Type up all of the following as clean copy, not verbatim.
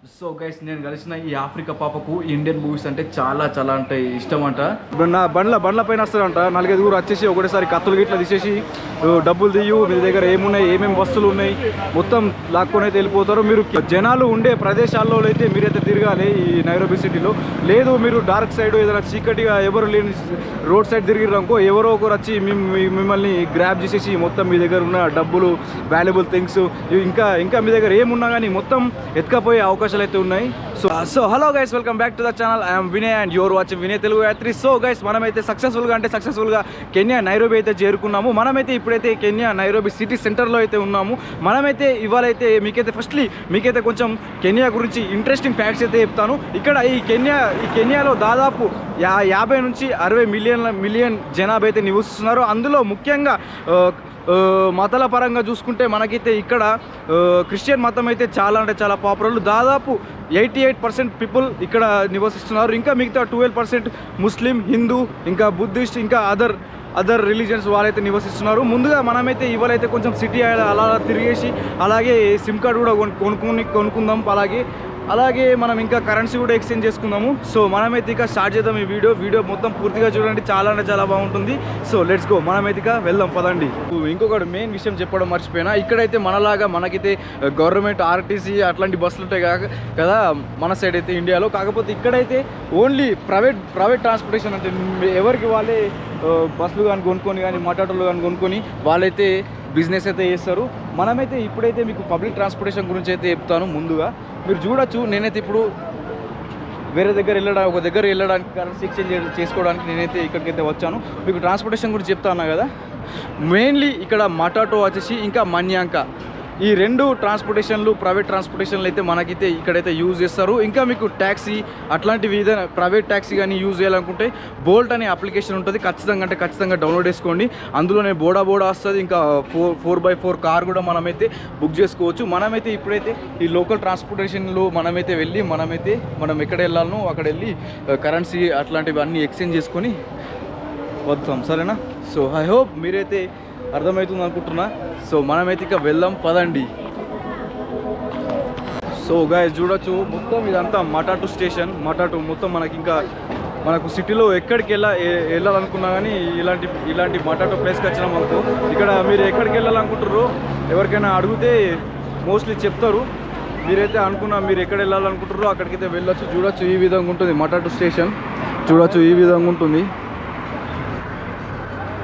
So guys నేను కలిసిన ఈ ఆఫ్రికా పాపకు ఇండియన్ మూవీస్ అంటే చాలా చాలా అంటే ఇష్టం అంట. నా బండ్ల పైన వస్తారంట, 4-5 వచ్చేసి ఒకటేసారి కత్తులు గిట్లా తీసేసి డబ్బులు తీయు, మీ దగ్గర ఏమున్నాయి, ఏమేమి వస్తువులు ఉన్నాయి మొత్తం లాక్కొని అయితే వెళ్ళిపోతారు. మీరు జనాలు ఉండే ప్రదేశాల్లో అయితే మీరైతే తిరగాలి ఈ నైరోబీ సిటీలో. లేదు మీరు డార్క్ సైడ్ ఏదైనా చీకటిగా ఎవరు లేని రోడ్ సైడ్ తిరిగిరనుకో ఎవరో ఒకరు వచ్చి మిమ్మల్ని గ్రాబ్ చేసేసి మొత్తం మీ దగ్గర ఉన్న డబ్బులు, వాల్యుబుల్ థింగ్స్ ఇంకా మీ దగ్గర ఏమున్నా కానీ మొత్తం ఎత్తుకపోయే అవకాశాలు అయితే ఉన్నాయి. So hello guys, welcome back to the channel. I'm Vinay and your watching Vinay Telugu Yatri. So guys మనమైతే సక్సెస్ఫుల్గా కెన్యా నైరోబీ అయితే చేరుకున్నాము. మనమైతే ఇప్పుడైతే కెన్యా నైరోబీ సిటీ సెంటర్లో అయితే ఉన్నాము. మనమైతే ఇవాళైతే మీకైతే కొంచెం కెన్యా గురించి ఇంట్రెస్టింగ్ ఫ్యాక్ట్స్ అయితే చెప్తాను. ఇక్కడ ఈ కెన్యాలో దాదాపు 50 నుంచి 60 మిలియన్ జనాభా అయితే నివసిస్తున్నారు. అందులో ముఖ్యంగా మతాల పరంగా చూసుకుంటే మనకైతే ఇక్కడ క్రిస్టియన్ మతం అయితే చాలా అంటే చాలా పాపులర్. దాదాపు 88% పీపుల్ ఇక్కడ నివసిస్తున్నారు. ఇంకా మిగతా 12% ముస్లిం, హిందూ, ఇంకా బుద్ధిస్ట్, ఇంకా అదర్ రిలీజియన్స్ వాళ్ళైతే నివసిస్తున్నారు. ముందుగా మనమైతే ఇవాళైతే కొంచెం సిటీ అలా తిరిగేసి అలాగే సిమ్ కార్డ్ కూడా కొనుక్కుందాం. అలాగే మనం ఇంకా కరెన్సీ కూడా ఎక్స్చేంజ్ చేసుకుందాము. సో మనమైతే ఇక స్టార్ట్ చేద్దాం ఈ వీడియో మొత్తం పూర్తిగా చూడండి, చాలా అంటే చాలా బాగుంటుంది. సో లెట్స్ గో, మనమైతే ఇక వెళ్దాం పదండి. ఇంకొకటి మెయిన్ విషయం చెప్పడం మర్చిపోయినా, ఇక్కడైతే మనలాగా గవర్నమెంట్ ఆర్టీసీ అట్లాంటి బస్సులు ఉంటాయి కదా మన సైడ్ అయితే ఇండియాలో. కాకపోతే ఇక్కడైతే ఓన్లీ ప్రైవేట్ ట్రాన్స్పోర్టేషన్, అంటే ఎవరికి వాళ్ళే బస్సులు కానీ కొనుక్కొని కానీ మటాటోలు కానీ కొనుక్కొని వాళ్ళైతే బిజినెస్ అయితే చేస్తారు. మనమైతే ఇప్పుడైతే మీకు పబ్లిక్ ట్రాన్స్పోర్టేషన్ గురించి అయితే చెప్తాను. ముందుగా మీరు చూడొచ్చు, నేనైతే ఇప్పుడు వేరే ఒక దగ్గర వెళ్ళడానికి కరెన్సీ ఎక్స్చేంజ్ చేసుకోవడానికి నేనైతే ఇక్కడికైతే వచ్చాను. మీకు ట్రాన్స్పోర్టేషన్ గురించి చెప్తా ఉన్నా కదా. మెయిన్లీ ఇక్కడ మటాటో వచ్చేసి ఇంకా మన్యాంక, ఈ 2 ట్రాన్స్పోర్టేషన్లు ప్రైవేట్ ట్రాన్స్పోర్టేషన్లు అయితే మనకైతే ఇక్కడైతే యూజ్ చేస్తారు. ఇంకా మీకు ట్యాక్సీ అట్లాంటివి ఏదైనా ప్రైవేట్ ట్యాక్సీ కానీ యూజ్ చేయాలనుకుంటే బోల్ట్ అనే అప్లికేషన్ ఉంటుంది, ఖచ్చితంగా డౌన్లోడ్ చేసుకోండి. అందులోనే బోడా వస్తుంది. ఇంకా 4x4 కార్ కూడా మనమైతే బుక్ చేసుకోవచ్చు. మనమైతే ఇప్పుడైతే ఈ లోకల్ ట్రాన్స్పోర్టేషన్లో మనమైతే వెళ్ళి మనం ఎక్కడ వెళ్ళాలనో అక్కడ వెళ్ళి కరెన్సీ అట్లాంటివి అన్నీ ఎక్స్చేంజ్ చేసుకొని వస్తాం, సరేనా? సో ఐ హోప్ మీరైతే అర్థమవుతుంది అనుకుంటున్నా. సో మనమైతే ఇక వెళ్దాం పదండి. సో గాయస్ చూడొచ్చు, మొత్తం ఇదంతా మటాటు స్టేషన్. మొత్తం మనకు సిటీలో ఎక్కడికి వెళ్ళాలనుకున్నా కానీ ఇలాంటి మటాటు ప్లేస్కి వచ్చినాం అనుకో, ఇక్కడ మీరు ఎక్కడికి వెళ్ళాలనుకుంటారో ఎవరికైనా అడిగితే మోస్ట్లీ చెప్తారు. మీరైతే మీరు ఎక్కడ వెళ్ళాలనుకుంటారో అక్కడికైతే వెళ్ళొచ్చు. చూడొచ్చు ఈ విధంగా ఉంటుంది మటాటు స్టేషన్, చూడొచ్చు ఈ విధంగా ఉంటుంది.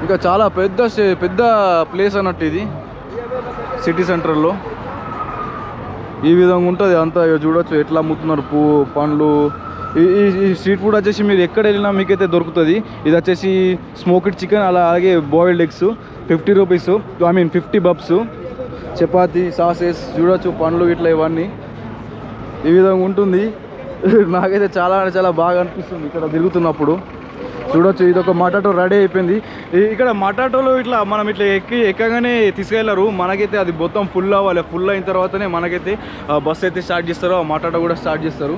ఇంకా చాలా పెద్ద ప్లేస్ అన్నట్టు ఇది సిటీ సెంటర్లో. ఈ విధంగా ఉంటుంది అంతా. చూడొచ్చు ఎట్లా అమ్ముతున్నారు పండ్లు. ఈ స్ట్రీట్ ఫుడ్ వచ్చేసి మీరు ఎక్కడ వెళ్ళినా మీకైతే దొరుకుతుంది. ఇది వచ్చేసి స్మోక్డ్ చికెన్, అలాగే boiled eggs 50 rupees, 50 buffs, chapati, sauces, చూడొచ్చు పండ్లు ఇట్లా ఇవన్నీ ఈ విధంగా ఉంటుంది. నాకైతే చాలా బాగా అనిపిస్తుంది ఇక్కడ తిరుగుతున్నప్పుడు. చూడొచ్చు ఇది ఒక మటాటో రెడీ అయిపోయింది. ఇక్కడ మటాటోలో మనం ఎక్కగానే తీసుకెళ్లారు. మనకైతే అది మొత్తం ఫుల్ అవ్వాలి. ఫుల్ అయిన తర్వాతనే మనకైతే బస్ అయితే స్టార్ట్ చేస్తారు, ఆ మటాటో కూడా స్టార్ట్ చేస్తారు.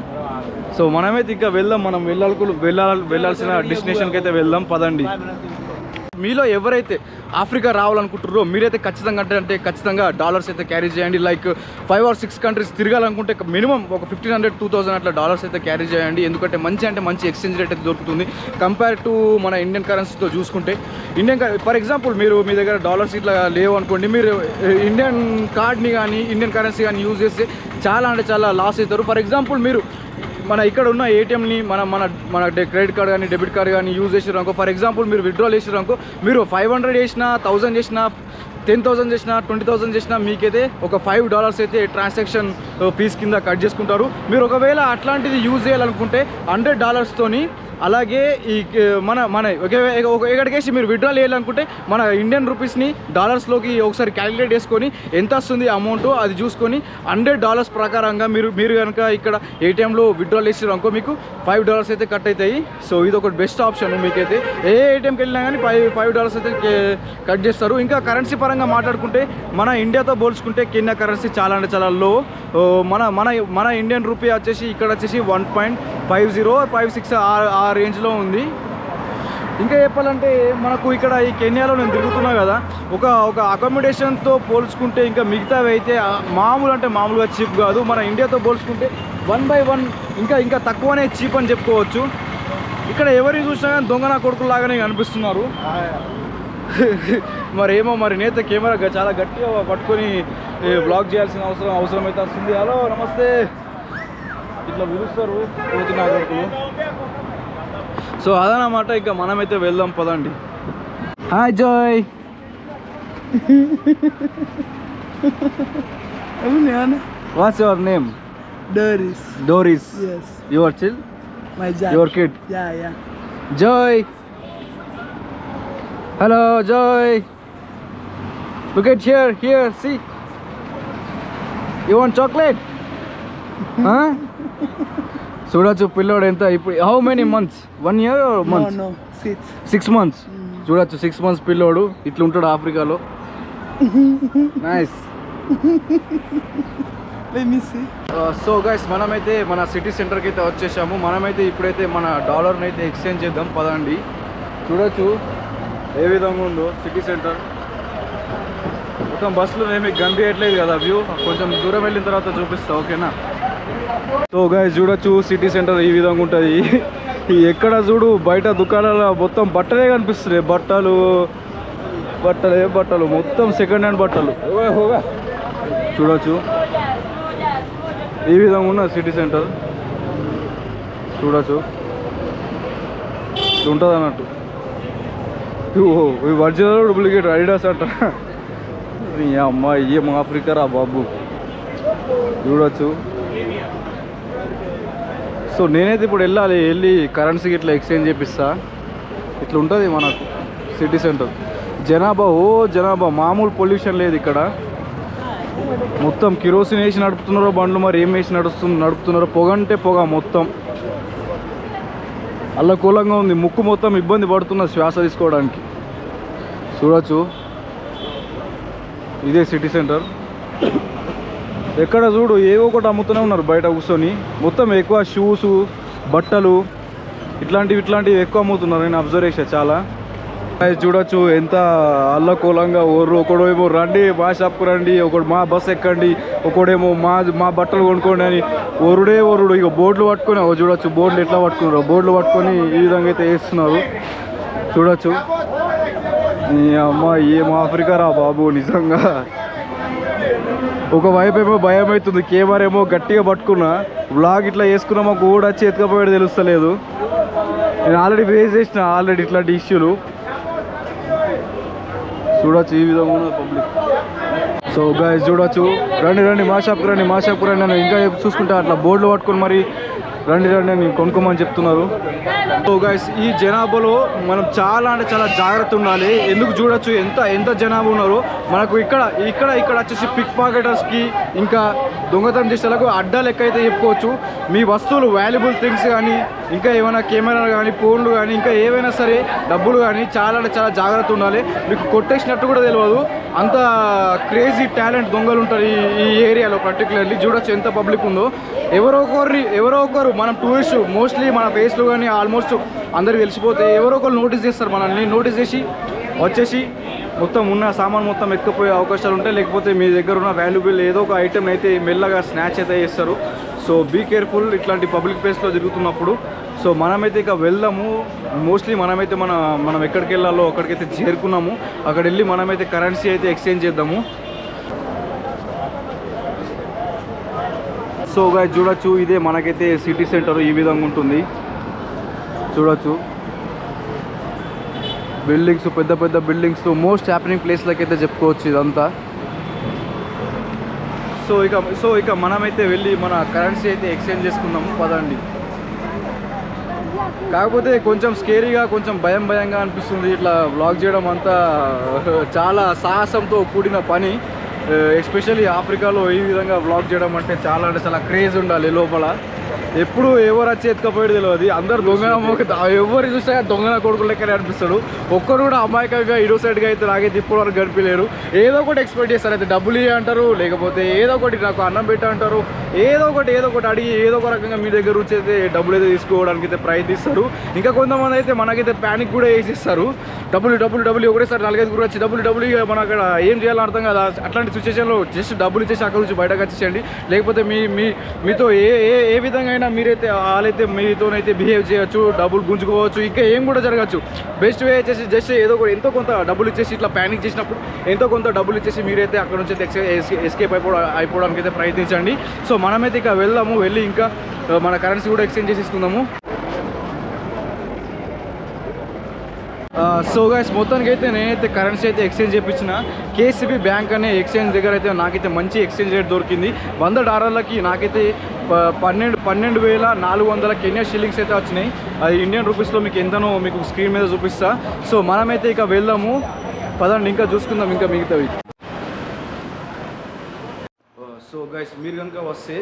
సో మనమైతే ఇంకా వెళ్దాం. మనం వెళ్ళాల్సిన డెస్టినేషన్కి అయితే వెళ్దాం పదండి. మీలో ఎవరైతే ఆఫ్రికా రావాలనుకుంటారో మీరైతే ఖచ్చితంగా డాలర్స్ అయితే క్యారీ చేయండి. లైక్ 5 or 6 కంట్రీస్ తిరగాలనుకుంటే మినిమం ఒక 1500-2000 అట్లా డాలర్స్ అయితే క్యారీ చేయండి. ఎందుకంటే మంచి ఎక్స్చేంజ్ రేట్ అయితే దొరుకుతుంది కంపేర్ టు మన ఇండియన్ కరెన్సీతో చూసుకుంటే. ఫర్ ఎగ్జాంపుల్ మీ దగ్గర డాలర్స్ ఇట్లా లేవు అనుకోండి, మీరు ఇండియన్ కార్డ్ని కానీ ఇండియన్ కరెన్సీ కానీ యూజ్ చేస్తే చాలా లాస్ అవుతారు. ఫర్ ఎగ్జాంపుల్ మీరు మన ఇక్కడ ఉన్న ఏటీఎంని మన క్రెడిట్ కార్డ్ కానీ డెబిట్ కార్డ్ కానీ యూజ్ చేసిరనుకో, ఫర్ ఎగ్జాంపుల్ మీరు విత్డ్రాల్ చేసిరనుకో, మీరు 500 చేసినా, 1000 చేసినా, 10,000 చేసినా, 20,000 చేసినా మీకైతే ఒక $5 అయితే ట్రాన్సాక్షన్ ఫీజ్ కింద కట్ చేసుకుంటారు. మీరు ఒకవేళ అట్లాంటిది యూజ్ చేయాలనుకుంటే $100తోని, అలాగే ఈ ఎక్కడికేసి మీరు విత్డ్రా చేయాలనుకుంటే మన ఇండియన్ రూపీస్ని డాలర్స్లోకి ఒకసారి క్యాలిక్యులేట్ చేసుకొని ఎంత వస్తుంది అమౌంట్ అది చూసుకొని $100 ప్రకారంగా మీరు కనుక ఇక్కడ ఏటీఎంలో విత్డ్రా చేసారు అనుకో మీకు $5 అయితే కట్ అవుతాయి. సో ఇది ఒక బెస్ట్ ఆప్షన్. మీకైతే ఏ ఏటీఎంకి వెళ్ళినా కానీ $5 అయితే కట్ చేస్తారు. ఇంకా కరెన్సీ పరంగా మాట్లాడుకుంటే మన ఇండియాతో పోల్చుకుంటే కెన్యా కరెన్సీ చాలా లో. మన ఇండియన్ రూపీ వచ్చేసి ఇక్కడ వచ్చేసి 1.50-56 ఆ రేంజ్లో ఉంది. ఇంకా చెప్పాలంటే మనకు ఇక్కడ ఈ కెన్యాలో నేను తిరుగుతున్నా కదా, ఒక అకామిడేషన్తో పోల్చుకుంటే ఇంకా మిగతావి అయితే మామూలుగా చీప్ కాదు. మన ఇండియాతో పోల్చుకుంటే 1 by 1 ఇంకా తక్కువనే చీప్ అని చెప్పుకోవచ్చు. ఇక్కడ ఎవరిని చూసినా కానీ దొంగ నా కొడుకులాగానే కనిపిస్తున్నారు. మరేమో మరి నేత కెమెరా చాలా గట్టిగా పట్టుకొని బ్లాగ్ చేయాల్సిన అవసరం అయితే వస్తుంది. హలో నమస్తే ఇట్లా పిలుస్తారు పోతు నా కొడుకులు. సో అదనమాట, ఇంకా మనమైతే వెళ్దాం పదండి. Hi Joy. What's your name? Doris. Yes. Your child? My dad. Your kid? Yeah. Joy. Hello, Joy. Look at here, see. You want chocolate? Huh? చూడొచ్చు పిల్లోడు ఎంత ఇప్పుడు. How many months? 1 year or months? No, 6 months. చూడొచ్చు 6 months పిల్లోడు ఇట్లా ఉంటాడు ఆఫ్రికాలో. Nice. So guys మనమైతే మన సిటీ సెంటర్కి అయితే వచ్చేసాము. మనమైతే ఇప్పుడైతే మన డాలర్ని అయితే ఎక్స్చేంజ్ చేద్దాం పదండి. చూడొచ్చు ఏ విధంగా ఉందో సిటీ సెంటర్. మొత్తం బస్సులో ఏమి కనిపించట్లేదు కదా వ్యూ, కొంచెం దూరం వెళ్ళిన తర్వాత చూపిస్తా, ఓకేనా? సో గైస్ చూడొచ్చు సిటీ సెంటర్ ఈ విధంగా ఉంటుంది. ఎక్కడ చూడు బయట దుకాణాల మొత్తం బట్టలే కనిపిస్తున్నాయి. బట్టలు మొత్తం సెకండ్ హ్యాండ్ బట్టలు చూడొచ్చు. ఈ విధంగా ఉన్న సిటీ సెంటర్ చూడొచ్చు ఉంటుంది అన్నట్టు. ఒరిజినల్ డూప్లికేట్ అడిడాస్ అంట. అమ్మ ఏం ఆఫ్రికా రా బాబు. చూడొచ్చు. సో నేనైతే ఇప్పుడు వెళ్ళి కరెన్సీకి ఇట్లా ఎక్స్చేంజ్ చేపిస్తా. ఇట్లా ఉంటుంది మనకు సిటీ సెంటర్. జనాభా మామూలు పొల్యూషన్ లేదు ఇక్కడ. మొత్తం కిరోసిన్ వేసి నడుపుతున్నారో బండ్లు, మరి ఏం వేసి నడుపుతున్నారో. పొగ అంటే పొగ మొత్తం అల్లకూలంగా ఉంది. ముక్కు మొత్తం ఇబ్బంది పడుతున్నది శ్వాస తీసుకోవడానికి. చూడొచ్చు ఇదే సిటీ సెంటర్. ఎక్కడ చూడు ఏవో ఒకటి అమ్ముతూనే ఉన్నారు బయట కూర్చొని. మొత్తం ఎక్కువ షూస్, బట్టలు ఇట్లాంటివి ఎక్కువ అమ్ముతున్నారు. నేను అబ్జర్వ్ చేసా చాలా. చూడొచ్చు ఎంత అల్లకూలంగా. ఒకడేమో రండి మా షాప్కు రండి, ఒకడు మా బస్ ఎక్కండి, ఒకడేమో మా బట్టలు కొనుక్కోండి అని ఒరుడు. ఇక బోర్డులు పట్టుకొని చూడొచ్చు బోర్డులు ఎట్లా పట్టుకున్నారు. బోర్డులు పట్టుకొని ఈ విధంగా అయితే వేస్తున్నారు. చూడొచ్చు. అమ్మ ఏం ఆఫ్రికా రా బాబు నిజంగా. ఒకవైపు ఏమో భయం అవుతుంది, కెమెరా ఏమో గట్టిగా పట్టుకున్నా. వ్లాగ్ ఇట్లా వేసుకున్నా మాకు కూడా చేతికపోయాడు తెలుస్తలేదు. నేను ఆల్రెడీ ఫేస్ చేసిన ఇట్లాంటి ఇష్యూలు. చూడొచ్చు ఈ విధంగా ఉన్నది పబ్లిక్. సో గైస్ చూడొచ్చు. రండి మా షాప్కి రండి నేను ఇంకా చూసుకుంటా అట్లా బోర్డులు పట్టుకొని మరి రండి అని కొనుక్కోమని చెప్తున్నారు. సో గైస్ ఈ జనాభాలో మనం చాలా జాగ్రత్త ఉండాలి. ఎందుకు చూడొచ్చు ఎంత జనాభా ఉన్నారో. మనకు ఇక్కడ వచ్చేసి పిక్ పాకెటర్స్కి ఇంకా దొంగతనం చేసేలకు అడ్డా లెక్క అయితే చెప్పుకోవచ్చు. మీ వస్తువులు వాల్యుబుల్ థింగ్స్ కానీ ఇంకా ఏమైనా కెమెరాలు కానీ ఫోన్లు కానీ ఇంకా ఏవైనా సరే డబ్బులు కానీ చాలా జాగ్రత్త ఉండాలి. మీకు కొట్టేసినట్టు కూడా తెలియదు. అంత క్రేజీ టాలెంట్ దొంగలు ఉంటారు ఈ ఏరియాలో పర్టికులర్లీ. చూడొచ్చు ఎంత పబ్లిక్ ఉందో. ఎవరో ఒకరు మనం టూరిస్ట్ మోస్ట్లీ మన ఫేస్లో కానీ ఆల్మోస్ట్ అందరికి తెలిసిపోతే ఎవరో ఒకరు నోటీస్ చేస్తారు. మనల్ని నోటీస్ చేసి వచ్చేసి మొత్తం ఉన్న సామాన్ మొత్తం ఎక్కిపోయే అవకాశాలు ఉంటాయి. లేకపోతే మీ దగ్గర ఉన్న వాల్యుబుల్ ఏదో ఒక ఐటెం అయితే మెల్లగా స్నాచ్ అయితే చేస్తారు. సో బీ కేర్ఫుల్ ఇట్లాంటి పబ్లిక్ ప్లేస్లో తిరుగుతున్నప్పుడు. సో మనమైతే ఇక వెళ్దాము. మోస్ట్లీ మనమైతే మనం ఎక్కడికి వెళ్ళాలో అక్కడికైతే చేరుకున్నాము. అక్కడ వెళ్ళి మనమైతే కరెన్సీ అయితే ఎక్స్చేంజ్ చేద్దాము. సో గైస్ చూడొచ్చు ఇదే మనకైతే సిటీ సెంటర్ ఈ విధంగా ఉంటుంది. చూడొచ్చు బిల్డింగ్స్, పెద్ద బిల్డింగ్స్, మోస్ట్ హ్యాపెనింగ్ ప్లేస్లకి అయితే చెప్పుకోవచ్చు ఇదంతా. సో ఇక మనమైతే వెళ్ళి మన కరెన్సీ అయితే ఎక్స్చేంజ్ చేసుకుందాము పదండి. కాకపోతే కొంచెం స్కేరీగా, కొంచెం భయంగా అనిపిస్తుంది. ఇట్లా వ్లాగ్ చేయడం అంతా చాలా సాహసంతో కూడిన పని. ఎస్పెషల్లీ ఆఫ్రికాలో ఈ విధంగా వ్లాగ్ చేయడం అంటే చాలా క్రేజ్ ఉండాలి లోపల. ఎప్పుడు ఎవరు వచ్చి ఎత్తుకపోయాడు తెలియదు. అందరు ఎవరు చూస్తే దొంగన కొడుకు లెక్కనే అనిపిస్తాడు. ఒక్కరు కూడా అమాయకంగా ఇరో సైడ్గా అయితే నాకైతే ఇప్పుడు వరకు గడిపలేరు. ఏదో ఒకటి ఎక్స్పెక్ట్ చేస్తారు, అయితే డబ్బులు ఇవ్వ అంటారు, లేకపోతే ఏదో ఒకటి నాకు అన్నం పెట్ట అంటారు, ఏదో ఒకటి అడిగి ఏదో ఒక రకంగా మీ దగ్గర వచ్చి అయితే డబ్బులు అయితే తీసుకోవడానికి అయితే ప్రయత్నిస్తారు. ఇంకా కొంతమంది అయితే మనకైతే ప్యానిక్ కూడా వేసిస్తారు. డబ్బులు ఒకటేసారి 4-5 వచ్చి డబ్బులు ఇక మన అక్కడ ఏం చేయాలని అర్థం కదా. అట్లాంటి సిచ్యువేషన్లో జస్ట్ డబ్బులు ఇచ్చేసి అక్కడ నుంచి బయటకు వచ్చేసేయండి. లేకపోతే మీతో ఏ విధంగా అయినా మీరైతే వాళ్ళైతే మీతోనైతే బిహేవ్ చేయొచ్చు, డబ్బులు గుంజుకోవచ్చు, ఇంకా ఏం కూడా జరగచ్చు. బెస్ట్ వే వచ్చేసి జస్ట్ ఏదో కూడా ఎంతో కొంత డబ్బులు ఇచ్చేసి ఇట్లా ప్యానిక్ చేసినప్పుడు ఎంతో కొంత డబ్బులు ఇచ్చేసి మీరైతే అక్కడ నుంచి అయితే ఎస్కేప్ అయిపోవడానికి అయితే ప్రయత్నించండి. సో మనమైతే ఇక వెళ్దాము, వెళ్ళి ఇంకా మన కరెన్సీ కూడా ఎక్స్చేంజ్ చేసేసుకుందాము. సో గైస్ మొత్తానికి అయితే నేనైతే కరెన్సీ అయితే ఎక్స్చేంజ్ చేయించిన కేసీబీ బ్యాంక్ అనే ఎక్స్చేంజ్ దగ్గర అయితే నాకైతే మంచి ఎక్స్చేంజ్ రేట్ దొరికింది. $100కి నాకైతే 12,400 కెన్యా షిల్లింగ్స్ అయితే వచ్చినాయి. అది ఇండియన్ రూపీస్లో మీకు ఎంతనో మీకు స్క్రీన్ మీద చూపిస్తా. సో మనమైతే ఇక వెళ్దాము, పదండి ఇంకా చూసుకుందాం ఇంకా మిగతావి. సో గైస్ మీరు కనుక వస్తే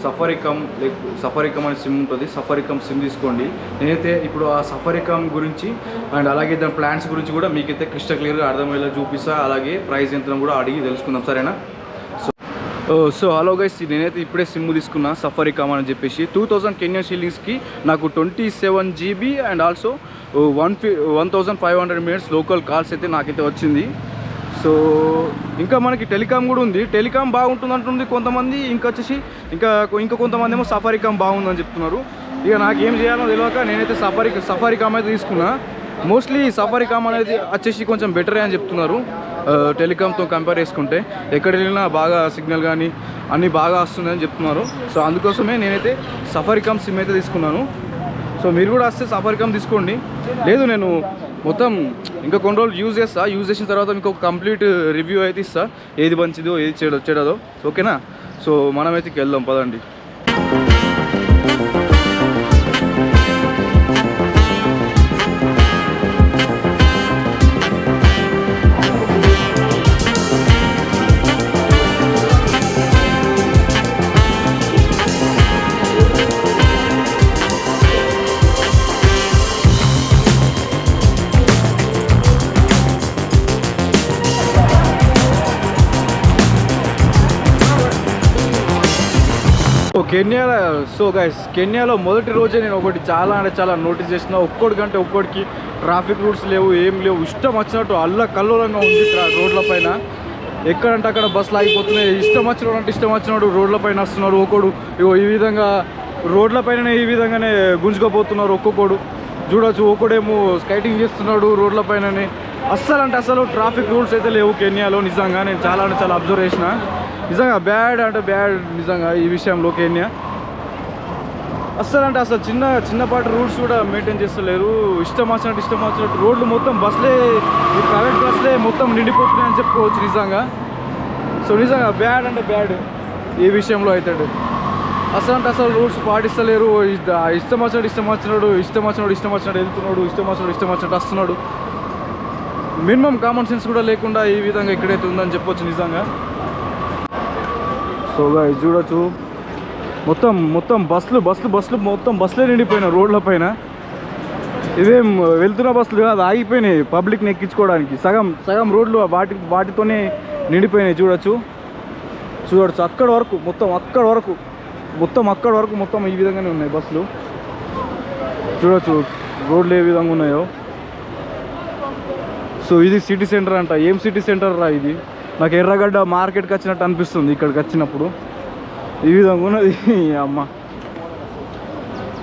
సఫారీకమ్ అనే సిమ్ ఉంటుంది, సఫారీకమ్ సిమ్ తీసుకోండి. నేనైతే ఇప్పుడు ఆ సఫారీకమ్ గురించి అండ్ అలాగే దాని ప్లాన్స్ గురించి కూడా మీకైతే క్రిస్టల్ క్లియర్గా అర్థమయ్యేలా చూపిస్తా. అలాగే ప్రైస్ ఎంత కూడా అడిగి తెలుసుకుందాం, సరేనా? సో హలో గైస్, నేనైతే ఇప్పుడే సిమ్ తీసుకున్నా సఫారీకమ్ అని చెప్పేసి 2000 కెన్యా షిల్లింగ్స్కి నాకు 27 GB and also 1500 minutes local calls అయితే నాకైతే వచ్చింది. సో ఇంకా మనకి టెలికామ్ కూడా ఉంది. టెలికామ్ బాగుంటుంది అంటుంది కొంతమంది, ఇంకా కొంతమంది ఏమో సఫారీకమ్ బాగుందని చెప్తున్నారు. ఇక నాకేం చేయాలో తెలియక నేనైతే సఫారీకమ్ అయితే తీసుకున్నా. మోస్ట్లీ సఫారీకమ్ అనేది వచ్చేసి కొంచెం బెటరే అని చెప్తున్నారు టెలికామ్తో కంపేర్ చేసుకుంటే. ఎక్కడ వెళ్ళినా బాగా సిగ్నల్ కానీ అన్నీ బాగా వస్తుందని చెప్తున్నారు. సో అందుకోసమే నేనైతే సఫారీకమ్ సిమ్ అయితే తీసుకున్నాను. సో మీరు కూడా వస్తే సఫారీకమ్ తీసుకోండి. లేదు నేను మొత్తం ఇంకా కొన్ని రోజులు యూజ్ చేసిన తర్వాత మీకు ఒక కంప్లీట్ రివ్యూ అయితే ఇస్తా, ఏది మంచిదో ఏది చెడదో, ఓకేనా? సో మనమైతే వెళ్దాం, పదండి. కెన్యాలో మొదటి రోజే నేను ఒకటి చాలా నోటీస్ చేసిన. ఒక్కొక్కడికి ట్రాఫిక్ రూల్స్ లేవు, ఏం లేవు, ఇష్టం వచ్చినట్టు అల్లకల్లోలంగా ఉంది రోడ్ల పైన. ఎక్కడంటే అక్కడ బస్సులు ఆగిపోతున్నాయి, ఇష్టం వచ్చినట్టు రోడ్ల పైన వస్తున్నారు. ఈ విధంగా రోడ్ల పైన ఈ విధంగానే గుంజుకోపోతున్నారు. ఒక్కొక్కడు చూడొచ్చు, ఒక్కడేమో స్కైటింగ్ చేస్తున్నాడు రోడ్ల పైననే. అస్సలు ట్రాఫిక్ రూల్స్ అయితే లేవు కెన్యాలో. నిజంగా నేను చాలా అబ్జర్వ్ చేసిన. నిజంగా బ్యాడ్ నిజంగా ఈ విషయంలో కెన్యా అసలు చిన్నపాటి రూల్స్ కూడా మెయింటైన్ చేస్తలేరు. ఇష్టం వచ్చినట్టు రోడ్లు మొత్తం ఈ ప్రైవేట్ బస్సులే మొత్తం నిండిపోతున్నాయి అని చెప్పుకోవచ్చు నిజంగా. సో నిజంగా బ్యాడ్ ఈ విషయంలో అయితే. అసలు రూల్స్ పాటిస్తలేరు. ఇష్టం వచ్చినట్టు వెళ్తున్నాడు, ఇష్టం వచ్చినట్టు వస్తున్నాడు. మినిమం కామన్ సెన్స్ కూడా లేకుండా ఈ విధంగా ఇక్కడైతే ఉందని చెప్పొచ్చు నిజంగా. సో ఇది చూడొచ్చు, మొత్తం బస్సులు మొత్తం బస్సులే నిండిపోయినాయి రోడ్ల పైన. ఇవేం వెళ్తున్న బస్సులు కాదు, ఆగిపోయినాయి పబ్లిక్ని ఎక్కించుకోవడానికి. సగం రోడ్లు వాటితోనే నిండిపోయినాయి. చూడొచ్చు అక్కడ వరకు మొత్తం ఈ విధంగానే ఉన్నాయి బస్సులు. చూడొచ్చు రోడ్లు ఏ విధంగా ఉన్నాయో. సో ఇది సిటీ సెంటర్ అంట. ఏం సిటీ సెంటర్ రా ఇది? నాకు ఎర్రగడ్డ మార్కెట్కి వచ్చినట్టు అనిపిస్తుంది ఇక్కడికి వచ్చినప్పుడు. ఈ విధంగా ఉన్నది అమ్మ.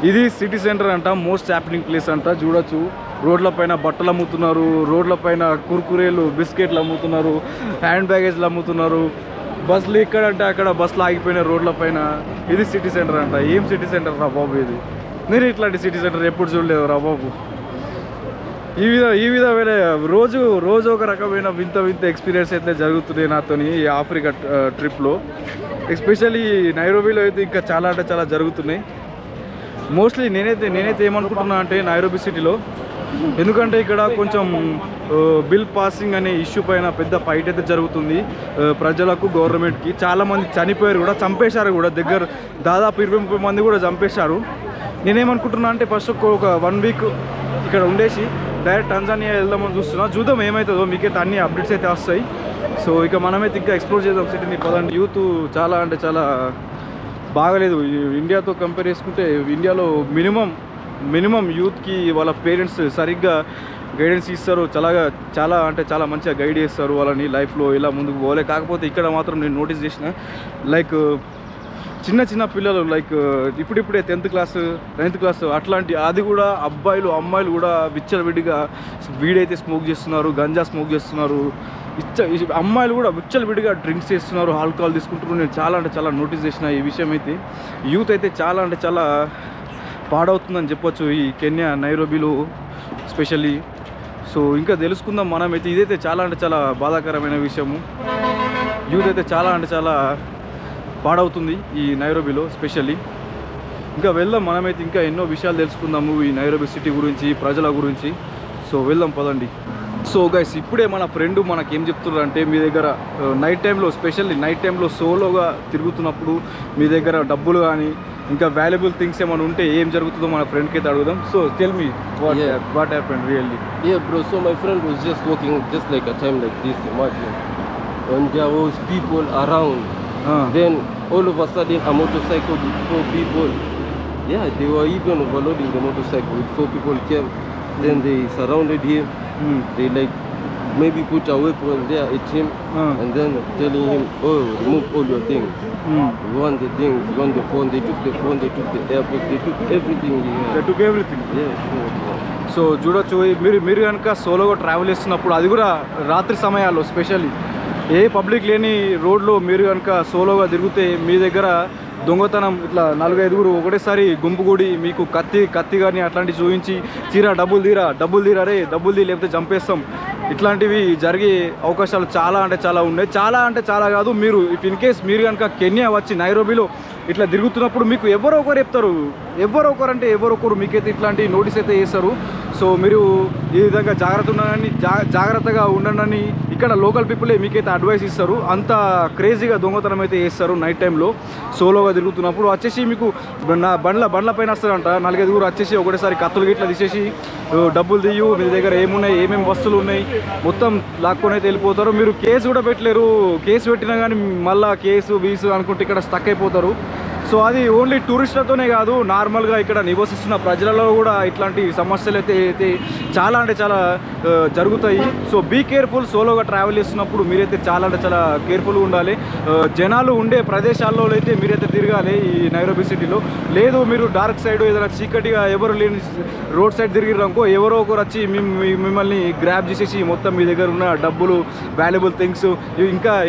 ఇది సిటీ సెంటర్ అంట, మోస్ట్ హ్యాపెనింగ్ ప్లేస్ అంట. చూడొచ్చు రోడ్ల పైన బట్టలు అమ్ముతున్నారు, రోడ్ల పైన కుర్కురేలు బిస్కెట్లు అమ్ముతున్నారు, హ్యాండ్ బ్యాగేజ్లు అమ్ముతున్నారు. బస్సులు ఎక్కడంటే అక్కడ బస్సులు ఆగిపోయినాయి రోడ్ల పైన. ఇది సిటీ సెంటర్ అంట. ఏం సిటీ సెంటర్ రా బాబు ఇది? నేను ఇట్లాంటి సిటీ సెంటర్ ఎప్పుడు చూడలేదు రా బాబు. ఈ విధమైన రోజు ఒక రకమైన వింత ఎక్స్పీరియన్స్ అయితే జరుగుతున్నాయి నాతోని ఈ ఆఫ్రికా ట్రిప్లో. ఎస్పెషల్లీ నైరోబీలో అయితే ఇంకా చాలా జరుగుతున్నాయి. మోస్ట్లీ నేనైతే ఏమనుకుంటున్నా అంటే నైరోబీ సిటీలో, ఎందుకంటే ఇక్కడ కొంచెం బిల్ పాసింగ్ అనే ఇష్యూ పైన పెద్ద ఫైట్ అయితే జరుగుతుంది. ప్రజలకు గవర్నమెంట్కి చాలామంది చనిపోయారు కూడా, చంపేశారు కూడా, దగ్గర దాదాపు 20-30 మంది కూడా చంపేశారు. నేనేమనుకుంటున్నా అంటే ఫస్ట్ ఒక 1 వీక్ ఇక్కడ ఉండేసి డైరెక్ట్ టాంజానియా వెళ్దామని చూద్దాం ఏమవుతుందో. మీకైతే అన్ని అప్డేట్స్ అయితే వస్తాయి. సో ఇక మనమైతే ఇంకా ఎక్స్ప్లోర్ చేద్దాం సిటీని. పదండి. యూత్ చాలా అంటే చాలా బాగలేదు. ఇండియాతో కంపేర్ చేసుకుంటే ఇండియాలో మినిమం యూత్కి వాళ్ళ పేరెంట్స్ సరిగ్గా గైడెన్స్ ఇస్తారు. చాలా అంటే చాలా మంచిగా గైడ్ చేస్తారు వాళ్ళని లైఫ్లో ఇలా ముందుకు పోలే. కాకపోతే ఇక్కడ మాత్రం నేను నోటీస్ చేసిన లైక్ చిన్న పిల్లలు లైక్ ఇప్పుడిప్పుడే 10th క్లాస్ 9th క్లాస్ అట్లాంటి, అది కూడా అబ్బాయిలు అమ్మాయిలు కూడా విచ్చలవిడిగా వీడైతే స్మోక్ చేస్తున్నారు, గంజా స్మోక్ చేస్తున్నారు. అమ్మాయిలు కూడా విచ్చలవిడిగా డ్రింక్స్ చేస్తున్నారు, ఆల్కహాల్ తీసుకుంటున్నారు. నేను చాలా అంటే చాలా నోటీస్ చేసిన ఈ విషయం అయితే. యూత్ అయితే చాలా అంటే చాలా పాడవుతుందని చెప్పొచ్చు ఈ కెన్యా నైరోబీలో స్పెషల్లీ. సో ఇంకా తెలుసుకుందాం మనమైతే. ఇదైతే చాలా అంటే చాలా బాధాకరమైన విషయము. యూత్ అయితే చాలా అంటే చాలా పాడవుతుంది ఈ నైరోబీలో స్పెషల్లీ. ఇంకా వెళ్దాం మనమైతే, ఇంకా ఎన్నో విషయాలు తెలుసుకుందాము ఈ నైరోబీ సిటీ గురించి, ప్రజల గురించి. సో వెళ్దాం పదండి. సో గైస్, ఇప్పుడే మన ఫ్రెండ్ మనకేం చెప్తున్నారు అంటే, మీ దగ్గర నైట్ టైంలో స్పెషల్లీ నైట్ టైంలో సోలోగా తిరుగుతున్నప్పుడు మీ దగ్గర డబ్బులు కానీ ఇంకా వాల్యుబుల్ థింగ్స్ ఏమైనా ఉంటే ఏం జరుగుతుందో మన ఫ్రెండ్కి అయితే అడుగుదాం. So tell me what happened really. Bro, so my friend was just walking just like a time like this, imagine, and there was people around. Then all of a sudden a motorcycle with 4 people, they were even overloading the motorcycle with 4 people came. Then they surrounded him. They like maybe put a weapon there at him, and then telling him, oh, remove all your things. You want the things, you want the phone. They took the phone, they took the AirPods, they took everything he had. They took everything. Yeah, sure. So చూడొచ్చు, మీరు కనుక సోలోగా travel చేస్తున్నప్పుడు, అది కూడా రాత్రి సమయాల్లో specially ఏ public లేని రోడ్లో మీరు కనుక సోలోగా తిరిగితే మీ దగ్గర దొంగతనం ఇట్లా 4-5 ఒకటేసారి గుంపుగూడి మీకు కత్తి కానీ అట్లాంటివి చూపించి డబ్బులు తీరా రే డబ్బులు తీ లేకపోతే చంపేస్తాం, ఇట్లాంటివి జరిగే అవకాశాలు చాలా అంటే చాలా ఉన్నాయి. చాలా అంటే చాలా కాదు, మీరు ఇఫ్ ఇన్ కేస్ మీరు కనుక కెన్యా వచ్చి నైరోబీలో ఇట్లా తిరుగుతున్నప్పుడు మీకు ఎవరో ఒకరు చెప్తారు, ఎవరో ఒకరు మీకైతే ఇట్లాంటి నోటీస్ అయితే చేస్తారు. సో మీరు ఈ విధంగా జాగ్రత్తగా ఉండండి. ఇక్కడ లోకల్ పీపులే మీకైతే అడ్వైస్ ఇస్తారు. అంత క్రేజీగా దొంగతనం అయితే చేస్తారు నైట్ టైంలో సోలోగా తిరుగుతున్నప్పుడు. వచ్చేసి మీకు బండ్ల పైన వస్తారంట 4-5 వచ్చేసి ఒకటేసారి కత్తులు గిట్లా తీసేసి డబ్బులు తీయు, మీ దగ్గర ఏమేమి వస్తువులు ఉన్నాయి మొత్తం లాక్కొని అయితే వెళ్ళిపోతారు. మీరు కేసు కూడా పెట్టలేరు. కేసు పెట్టినా కానీ మళ్ళీ కేసు అనుకుంటే ఇక్కడ స్టక్ అయిపోతారు. సో అది ఓన్లీ టూరిస్టులతోనే కాదు, నార్మల్గా ఇక్కడ నివసిస్తున్న ప్రజలలో కూడా ఇట్లాంటి సమస్యలు అయితే చాలా అంటే చాలా జరుగుతాయి. So be careful. సోలోగా ట్రావెల్ చేస్తున్నప్పుడు మీరైతే చాలా అంటే చాలా కేర్ఫుల్గా ఉండాలి. జనాలు ఉండే ప్రదేశాల్లో అయితే మీరైతే తిరగాలి ఈ నైరోబీ సిటీలో. లేదు మీరు డార్క్ సైడ్ ఏదైనా చీకటిగా ఎవరు లేని రోడ్ సైడ్ తిరిగిరనుకో, ఎవరో ఒకరు వచ్చి మిమ్మల్ని గ్రాబ్ చేసేసి మొత్తం మీ దగ్గర ఉన్న డబ్బులు, వాల్యుబుల్ థింగ్స్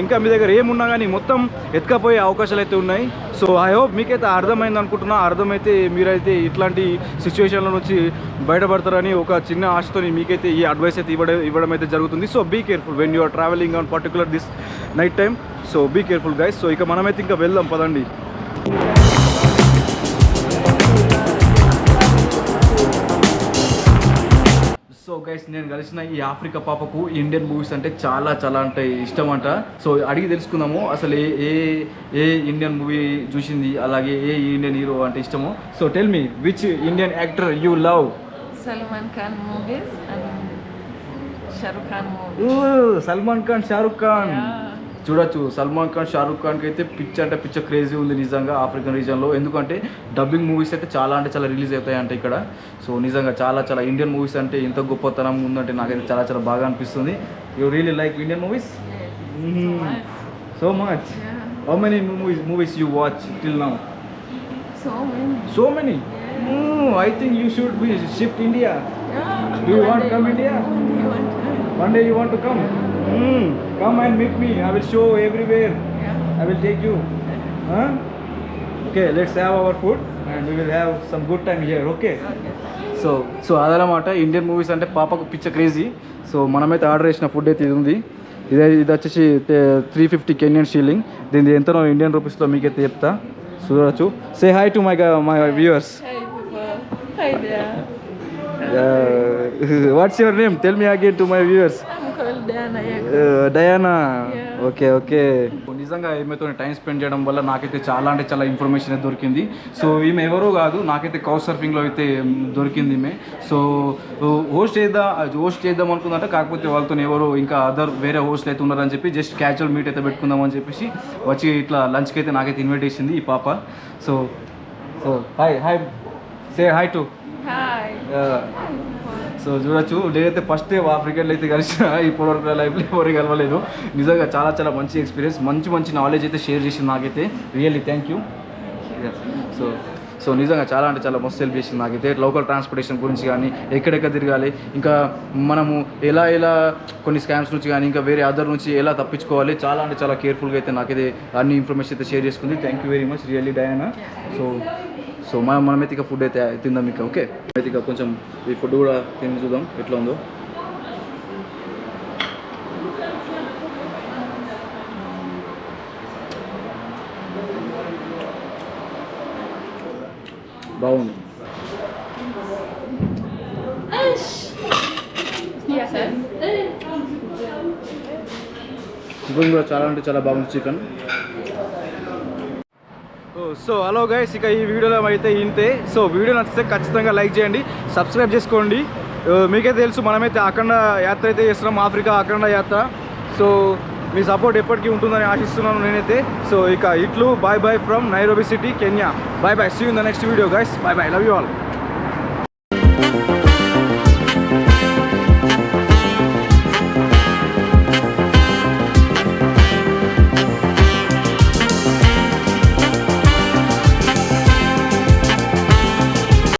ఇంకా మీ దగ్గర ఏమున్నా కానీ మొత్తం ఎత్తుకపోయే అవకాశాలు అయితే ఉన్నాయి. సో ఐ హోప్ మీకైతే అర్థమైంది అనుకుంటున్నా. అర్థమైతే మీరైతే ఇట్లాంటి సిచ్యువేషన్ల నుంచి బయటపడతారని ఒక చిన్న ఆశతో మీకైతే ఈ అడ్వైస్ అయితే ఇవ్వడం అయితే జరుగుతుంది. So be careful when you are travelling on particular this night time. So be careful guys. So ఇక మనమైతే ఇంకా వెళ్దాం పదండి. సో గైస్, నేను కలిసిన ఈ ఆఫ్రికా పాపకు ఇండియన్ మూవీస్ అంటే చాలా చాలా అంటే ఇష్టం అంట. సో అడిగి తెలుసుకుందాము అసలు ఏ ఇండియన్ మూవీ చూసింది, అలాగే ఏ ఇండియన్ హీరో అంటే ఇష్టమో. So tell me which Indian actor you love? Salman Khan movies and Shah Rukh Khan movies. Salman Khan, Shahrukh Khan. Yeah. చూడొచ్చు, సల్మాన్ ఖాన్, షారుఖ్ ఖాన్కి అయితే పిచ్చ క్రేజీ ఉంది నిజంగా ఆఫ్రికన్ రీజన్లో. ఎందుకంటే డబ్బింగ్ మూవీస్ అయితే చాలా అంటే చాలా రిలీజ్ అవుతాయి అంటే ఇక్కడ. సో నిజంగా చాలా చాలా ఇండియన్ మూవీస్ అంటే ఇంత గొప్పతనం ఉందంటే నాకైతే చాలా చాలా బాగా అనిపిస్తుంది. You really like Indian movies? So much. How many movies you watch till now? So many? I think you should be shift India. Do you want to come India? One day you want to come? Come and meet me. I will show everywhere. I will take you. Okay, let's have our food and we will have some good time here. Okay? So అదనమాట Indian movies అంటే పాపకు పిచ్చ crazy. So మనమైతే order చేసిన food అయితే ఇది ఉంది. ఇది వచ్చేసి 350 కెన్యన్ షీలింగ్. దీని ఎంతనో ఇండియన్ రూపీస్లో మీకైతే చెప్తా. చూడవచ్చు. Say hi to my viewers. Hi people. Hi there. What's your name? Tell me again to my viewers. I'm called Diana Yacob. Diana. Yeah. Okay okay. నిజంగా ఈమెతో టైం స్పెండ్ చేయడం వల్ల నాకైతే చాలా అంటే చాలా ఇన్ఫర్మేషన్ అయితే దొరికింది. సో ఈమె ఎవరో కాదు, నాకైతే కౌచ్ సర్ఫింగ్లో అయితే దొరికింది ఈమె. సో హోస్ట్ చేద్దాం అనుకుందంటే, కాకపోతే వాళ్ళతో ఎవరో ఇంకా వేరే హోస్ట్లు అయితే ఉన్నారని చెప్పి జస్ట్ క్యాజువల్ మీట్ అయితే పెట్టుకుందాం అని చెప్పేసి వచ్చి ఇట్లా లంచ్కి అయితే నాకైతే ఇన్వైట్ చేసింది ఈ పాప. So hi say hi to. Hi. So చూడొచ్చు, నేనైతే ఫస్ట్ టైం ఆఫ్రికన్లో అయితే కలిసిన, ఇప్పటివరకు లైఫ్లో ఎవరు కలవలేదు. నిజంగా చాలా చాలా మంచి ఎక్స్పీరియన్స్, మంచి నాలెడ్జ్ అయితే షేర్ చేసింది నాకైతే. Really thank you. సో నిజంగా చాలా అంటే చాలా మస్తు హెల్ప్ చేసింది నాకైతే. లోకల్ ట్రాన్స్పోర్టేషన్ గురించి కానీ, ఎక్కడెక్కడ తిరగాలి, ఇంకా మనము ఎలా కొన్ని స్కామ్స్ నుంచి కానీ, ఇంకా వేరే అదర్ నుంచి ఎలా తప్పించుకోవాలి, చాలా అంటే చాలా కేర్ఫుల్గా అయితే నాకైతే అన్ని ఇన్ఫర్మేషన్ అయితే షేర్ చేసుకుంది. Thank you very much really Diana. So మనమైతే ఇక ఫుడ్ అయితే తిందాం ఇక. ఓకే, అయితే ఇక కొంచెం ఈ ఫుడ్ కూడా తిని చూద్దాం ఎట్లా ఉందో. బాగుంది. చికెన్ కూడా చాలా అంటే చాలా బాగుంది చికెన్. సో హలో గైస్, ఇక ఈ వీడియోలో అయితే ఇంతే. సో వీడియో నచ్చితే ఖచ్చితంగా లైక్ చేయండి, సబ్స్క్రైబ్ చేసుకోండి. మీకైతే తెలుసు మనమైతే అఖండ యాత్ర అయితే చేస్తున్నాం, ఆఫ్రికా అఖండ యాత్ర. సో మీ సపోర్ట్ ఎప్పటికీ ఉంటుందని ఆశిస్తున్నాను నేనైతే. సో ఇక ఇట్లు bye from Nairobi city, Kenya. Bye see you in the next video guys. Bye love you all.